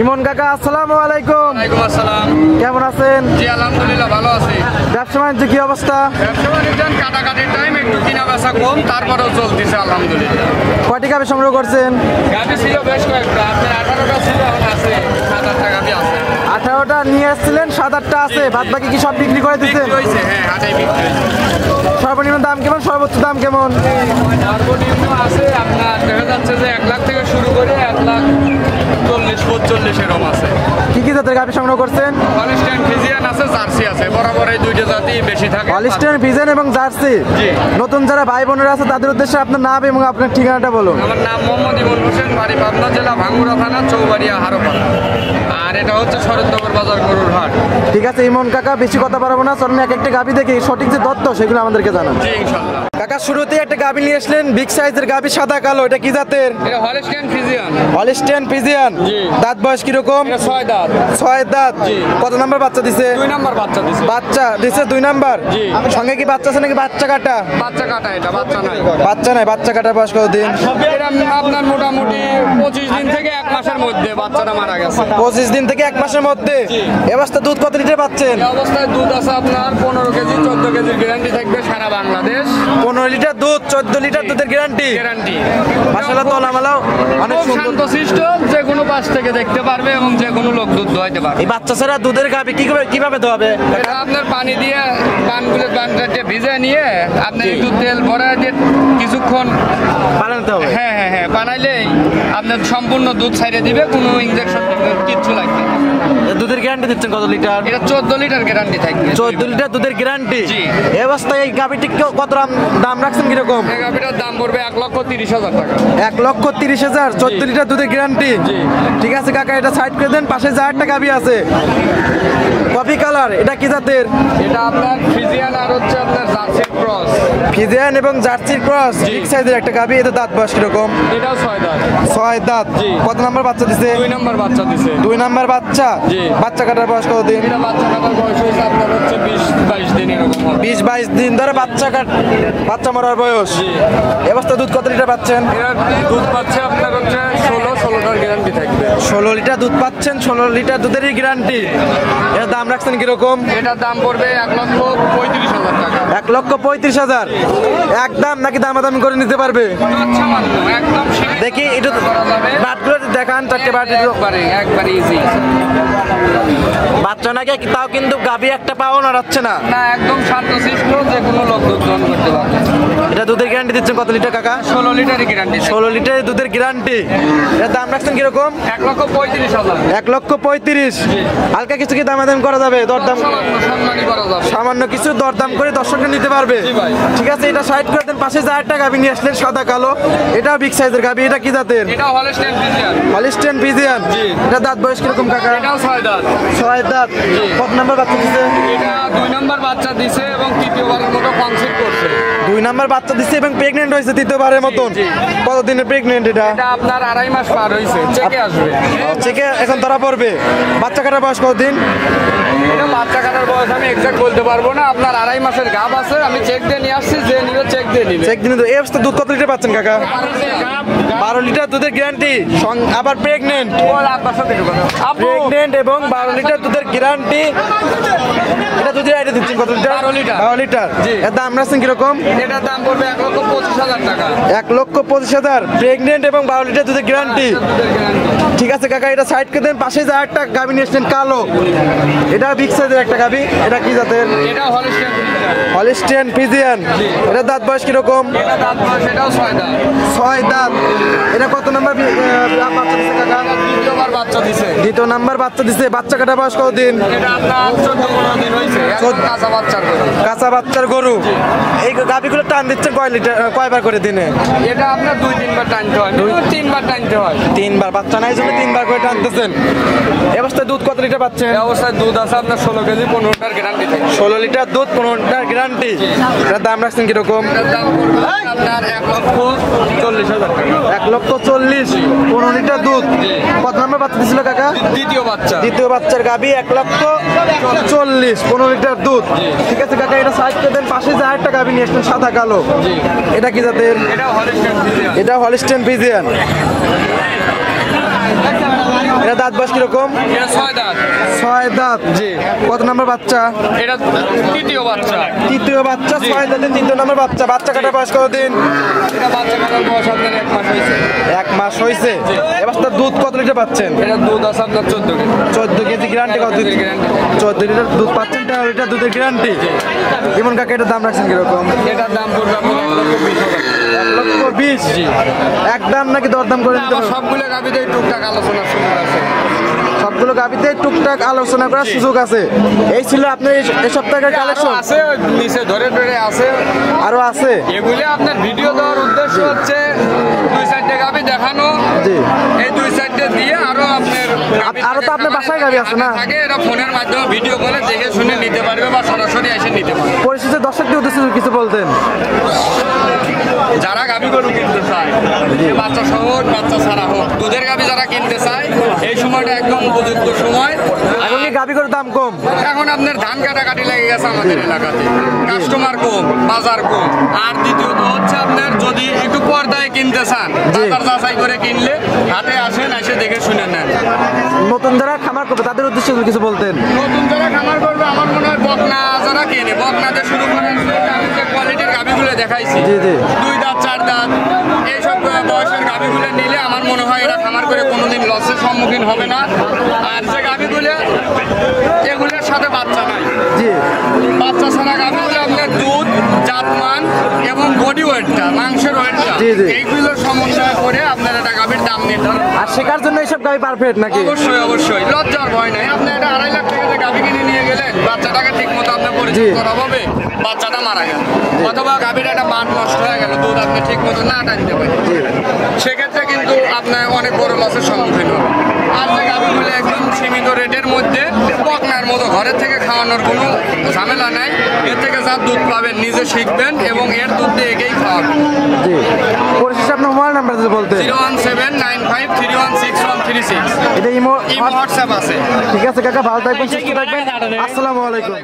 ইমন কাকা আসসালামু আলাইকুম। ওয়ালাইকুম আসসালাম। কেমন আছেন? জি আলহামদুলিল্লাহ ভালো আছি। ব্যবসা বাণিজ্য কি অবস্থা? ব্যবসা বাণিজ্য কাটাকাটির টাইম একটু কিনা বেচা কম, তারপরেও চলতেছে আলহামদুলিল্লাহ। কয়টি গাভি সংগ্রহ করছেন? গাভি ছিল বেশ কয়েকটা, আপনার 18টা ছিল, এখন আছে 7-8টা গাভি আছে। 18টা নিয়ে আসছিলেন, 7-8টা আছে, বাদ বাকি কি সব বিক্রি করে দিচ্ছেন? বিক্রি হয়েছে, হ্যাঁ হাটেই বিক্রি হয়েছে। সর্বনিম্ন দাম কেমন, সর্বোচ্চ দাম কেমন? সর্বনিম্ন আছে আপনার দেখা যাচ্ছে যে 1 লাখ থেকে শুরু করে 1,40,45 এরকম আছে। কি কি জাতের গাভি সংগ্রহ করছেন? হলিস্টাইন ফ্রিজিয়ান আছে, জার্সি আছে, বরাবর এই দুইটা জাতি বেশি থাকে। হলিস্টাইন ফ্রিজিয়ান এবং জার্সি। জি। নতুন যারা ভাই বোনেরা আছে তাদের উদ্দেশ্যে আপনার নাম এবং আপনার ঠিকানাটা বলুন। আমার নাম মোহাম্মদ ইমন হোসেন, বাড়ি পাবনা জেলা ভাঙ্গুড়া থানা চৌবাড়িয়া হারোপাড়া, আর এটা হচ্ছে শরৎনগর বাজার গরুর হাট। ঠিক আছে ইমন কাকা, বেশি কথা পারবো না, চলুন এক একটা গাভি দেখি সঠিক যে তথ্য সেগুলো আমাদেরকে জানান। জি ইনশাআল্লাহ। কাকা শুরুতে একটা গাভি নিয়ে আসলেন, বিগ সাইজের গাভি, সাদা কালো, এটা কি জাতের? এটা হলিস্টাইন ফ্রিজিয়ান। Holstein Friesian. জি। দাঁত বয়স কিরকম? এটা 6 দাঁত। 6 দাঁত। জি। কত নাম্বার বাচ্চা দিছে? 2 নাম্বার বাচ্চা দিছে। বাচ্চা দিছে 2 নাম্বার। জি। সঙ্গে কি বাচ্চা আছে নাকি বাচ্চা কাটা? বাচ্চা কাটা, এটা বাচ্চা নাই। বাচ্চা নাই, বাচ্চা কাটার বয়স কতদিন? এটা আপনার মোটামুটি 25 দিন থেকে 1 মাসের মধ্যে বাচ্চাটা মারা গেছে। 25 দিন থেকে 1 মাসের মধ্যে। জি। এ অবস্থা দুধ কত লিটার পাচ্ছেন? এই অবস্থায় দুধ আছে আপনার 15 কেজি 14 কেজির গ্যারান্টি থাকবে সারা বাংলাদেশ। 15 লিটার দুধ, 14 লিটার দুধের গ্যারান্টি। গ্যারান্টি। মাশাআল্লাহ, তলামালাও অনেক খুব সুন্দর। শান্তশিষ্ট, যে কোনো পাশ থেকে দেখতে পারবে এবং যে কোনো লোক দুধ দোয়াইতে পারবে। এই বাচ্চা ছাড়া দুধের গাভি কিভাবে দোয়াবে? এটা আপনার পানি দিয়ে পানটা ভিজে নিয়ে আপনি একটু তেল ভরা দিয়ে কিছুক্ষণ বানাতে হবে। হ্যাঁ বানাইলেই আপনার সম্পূর্ণ দুধ ছাইড়ে দিবে, কোনো ইনজেকশন কিচ্ছু লাগবে না। দুধের গ্যারান্টি দিচ্ছেন কত লিটার? এটা 14 লিটার গ্যারান্টি থাকবে। 14 লিটার দুধের গ্যারান্টি। জি। এই অবস্থায় এই গাভিটি কত দাম রাখছেন কিরকম? এই গাভিটার দাম পড়বে 1,30,000 টাকা। 1,30,000, 14 লিটার দুধের গ্যারান্টি। জি। ঠিক আছে কাকা, এটা সাইড করে দেন। পাশে যা একটা গাভি আছে কফি কালার, এটা কি জাতের? এটা আপনার ফ্রিজিয়ান আর হচ্ছে আপনার জার্সির ক্রস। ফিজিয়ান এবং জার্সির ক্রস, জি। বিগ সাইজের একটা গাভি। এতে দাঁত বয়স কিরকম? এটাও 6 দাঁত। 6 দাঁত। জি। কত নাম্বার বাচ্চা দিছে? 2 নাম্বার বাচ্চা দিছে। 2 নাম্বার বাচ্চা। জি। বাচ্চা কাটার বয়স কতদিন? এটা বাচ্চা কাটার বয়স হয়েছে আপনার হচ্ছে 20-22 দিন এরকম হবে। 20-22 দিন ধরে বাচ্চা মরার বয়স। জি। এ অবস্থা দুধ কত লিটার পাচ্ছেন? এরা দুধ পাচ্ছে আপনার হচ্ছে 16টার গ্যারান্টি থাকবে। 16 লিটার দুধ পাচ্ছেন, 16 লিটার দুধেরই গ্যারান্টি। এর দাম রাখছেন কিরকম? এটার দাম পড়বে 1,35,000 টাকা। 1,35,000 একদম, নাকি দামাদামি করে নিতে পারবে? সামান্য, একদম সীমিত দেখি একটু করা যাবে। বাটগুলো দেখান, চারটে বাট। একবারে ইজি। বাচ্চা নাকি, তাও কিন্তু গাভি একটা পাও নাড়াচ্ছে না। না, একদম শান্তশিষ্ট, যে কোনো লোক দুধ গ্রহণ করতে পারবে। এটা দুধের গ্যারান্টি দিচ্ছেন কত লিটার কাকা? 16 লিটারই গ্যারান্টি। 16 লিটারের দুধের গ্যারান্টি। এর দাম রাখছেন কিরকম? 1,35,000। 1,35,000। হালকা কিছু কি দামাদাম করা যাবে? দরদাম সামান্য সম্মানই করা যাবে। সামান্য কিছু দরদাম করে দর্শকরা নিতে পারবে। জি ভাই। ঠিক আছে, এটা সাইড করে দেন। পাশে যা একটা গাভি নিয়ে আসলেন সাদা কালো, এটাও বিগ সাইজের গাভি। এটা কি জাতের? এটা হলিস্টাইন ফ্রিজিয়ান। Holstein Friesian. জি। এটা দাঁত বয়স কিরকম কাকা? এটাও 6 দাঁত। 6 দাঁত। জি। কত নাম্বার বাচ্চা দিছে? এটা 2 নাম্বার বাচ্চা দিছে এবং তৃতীয়বারের মতো কনসিভ করছে। 2 নাম্বার বাচ্চা দিছে এবং প্রেগনেন্ট হয়েছে তৃতীয়বারের মতন। জি। কতদিনের প্রেগনেন্ট এটা? এটা আপনার 2.5 মাস পার হয়েছে, চেকে আসবে। চেকে এখন ধরা পড়বে। বাচ্চা কাটার বয়স কতদিন? এটা বাচ্চা কাটার বয়স আমি এক্সাক্ট বলতে পারবো না, আপনার 2.5 মাসের গাব আছে, আমি চেক দিয়ে নিয়ে আসছি, যে নিবে চেক দিয়ে নিবে। চেক দিন। এই অবস্থা দুধ কত লিটার পাচ্ছেন কাকা? 12 লিটার দুধের গ্যারান্টি, আবার প্রেগনেন্ট। প্রেগনেন্ট এবং 12 লিটার দুধের গ্যারান্টি। এটা দুধের আইডিয়া দিচ্ছেন কত লিটার? 12 লিটার। 12 লিটার। জি। এর দাম রাখছেন কিরকম? এটার দাম পড়বে 1,25,000 টাকা। 1,25,000। প্রেগনেন্ট এবং 12 লিটার দুধের গ্যারান্টি। ঠিক আছে কাকা, এটা সাইড করে দেন। পাশে যা একটা গাভি নিয়ে এসছেন কালো, এটা বিগ সাইজের একটা গাভি। এটা কি জাতের? এটা হলিস্টাইন ফ্রিজিয়ান। Holstein Friesian. এটা দাঁত বয়স কিরকম? এটা দাঁত বয়স, এটাও 6 দাঁত। 6 দাঁত। এটা কত নাম্বার বাচ্চা দিছে কাকা? দ্বিতীয়বার বাচ্চা দিছে। 2 নাম্বার বাচ্চা দিছে। বাচ্চা কাটা বয়স কতদিন? এটা আপনার 14-15 দিন হয়েছে, এখন কাঁচা বাচ্চার গরু। কাঁচা বাচ্চার গরু। এই গাভিগুলো টান দিচ্ছেন কয়বার করে দিনে? এটা আপনার 2-3 বার টানতে হয়, 3 বার টানতে হয়। 3 বার। বাচ্চা নাই জন্য 3 বার করে টানতেছেন। এই অবস্থায় দুধ কত লিটার পাচ্ছেন? এই অবস্থায় দুধ আছে আপনার 16 কেজি 15টার গ্যারান্টি থাকে। 16 লিটার দুধ, 15টার গ্যারান্টি। এটার দাম রাখছেন কিরকম? এটার দাম পড়বে আপনার 1,40,000 টাকা। 1,40,000। 15 লিটার দুধ। কত নাম্বার বাচ্চা দিছিল কাকা? দ্বিতীয় বাচ্চা। দ্বিতীয় বাচ্চার গাভি। 1,40,000, 15 লিটার দুধ। ঠিক আছে কাকা, এটা সাইড করে দেন। পাশে যা একটা গাভি নিয়ে আসছেন সাদা কালো, এটা কি জাতের? এটা হলিস্টাইন ফ্রিজিয়ান। এটা হলিস্টাইন ফ্রিজিয়ান। এটা দাঁত বয়স কিরকম? এটা 6 দাঁত। 6 দাঁত। জি। কত নম্বর বাচ্চা? এটা তৃতীয় বাচ্চা। তৃতীয় বাচ্চা, 6 দাঁতে 3 নম্বর বাচ্চা। বাচ্চা কাটার বয়স কতদিন? এটা বাচ্চা কাটার বয়স আপনার 1 মাস হয়েছে। 1 মাস হয়েছে। এবার তার দুধ কত লিটার পাচ্ছেন? এটা দুধ আছে আপনার 14 কেজি। 14 কেজি গ্যারান্টি কত? 14 লিটার দুধ পাচ্ছেন, 13 লিটার দুধের গ্যারান্টি। ইমন কাকা এটার দাম রাখছেন কিরকম? এটার দাম পড়বে আপনার 1,20,000। জি। একদম নাকি দরদাম করে দিতে আমার পারবেন? সবগুলো গাবিতে টুকটাক আলোচনা সুযোগ আছে। সবগুলো গাবিতে টুকটাক আলোচনা করার সুযোগ আছে। এই ছিল আপনার এই সপ্তাহের কালেকশন। আছে নিচে ধরে ধরে আছে, আরো আছে। এগুলি আপনার ভিডিও দেওয়ার উদ্দেশ্য হচ্ছে 2-4টে গাবি দেখানো। জি। এই 2-4টে দিয়ে আরো আপনার আরো তো আপনার বাসায় গাবি আছে না? থাকে, এরা ফোনের মাধ্যমে ভিডিও করে দেখে শুনে নিতে পারবে বা সরাসরি এসে নিতে পারবে। পরিশেষে দর্শকদের উদ্দেশ্যে কিছু বলতেন? যারা গাবি গরু কিনতে চায়, বাচ্চা সহ হোক, বাচ্চা ছাড়া হোক, দুধের গাবি যারা কিনতে চায়, এই সময়টা একদম উপযুক্ত সময়। এখন কি গাবি গরুর দাম কম? এখন আপনার ধান কাটাকাটি লেগে গেছে আমাদের এলাকাতে, কাস্টমার কম, বাজার কম। আর দ্বিতীয়ত হচ্ছে আপনার যদি একটু পর্দায় কিনতে চান, বাজার যাচাই করে কিনলে হাটে আসেন, এসে দেখে শুনে নেন। নতুন যারা খামার করবে তাদের উদ্দেশ্যে কিছু বলতেন? নতুন যারা খামার করবে, আমার মনে হয় বকনা যারা কিনে, বকনাতে শুরু করে আমি যে কোয়ালিটির গাভিগুলো দেখাইছি, জি জি। 2 দাঁত 4 দাঁত এইসব বয়সের গাভিগুলো নিলে আমার মনে হয় এরা খামার করে কোনোদিন লসের সম্মুখীন হবে না। আর যে গাভিগুলো এগুলোর সাথে বাচ্চা নাই, জি। বাচ্চা ছাড়া গাভিগুলো আপনার দুধ, জাতমান এবং বডি ওয়েটটা, মাংসের ওয়েটটা, জি, জি। এইগুলোর সমন্বয় করে আপনার একটা গাভির দাম নির্ধারণ। আর শেখার জন্য এইসব গাবি পারফেক্ট নাকি? অবশ্যই অবশ্যই, লজ্জার ভয় নাই। আপনি এটা 2.5 লাখ টাকা দিয়ে গাভি কিনে নিয়ে গেলেন, বাচ্চাটাকে ঠিক মতো আপনার পরিচর্যা করা হবে, বাচ্চাটা মারা গেল, অথবা গাভির একটা মান নষ্ট হয়ে গেল, দুধ আপনি ঠিক মতো না টানতে পারেন, সেক্ষেত্রে কিন্তু আপনার অনেক বড় লসের সম্মুখীন হবে। আর যে গাভিগুলো একদম সীমিত রেটের মধ্যে বকনার মতো ঘরের থেকে খাওয়ানোর কোনো ঝামেলা নাই, এর থেকে যা দুধ পাবেন নিজে শিখবেন এবং এর দুধ দিয়ে একেই খাওয়াবেন। জি। পরিশেষে আপনার মোবাইল নাম্বার যদি বলতেন? 01795316136। এটা ইমো হোয়াটসঅ্যাপ আছে। ঠিক আছে কাকা, ভালো থাকবেন, সুস্থ থাকবেন। আসসালামু আলাইকুম।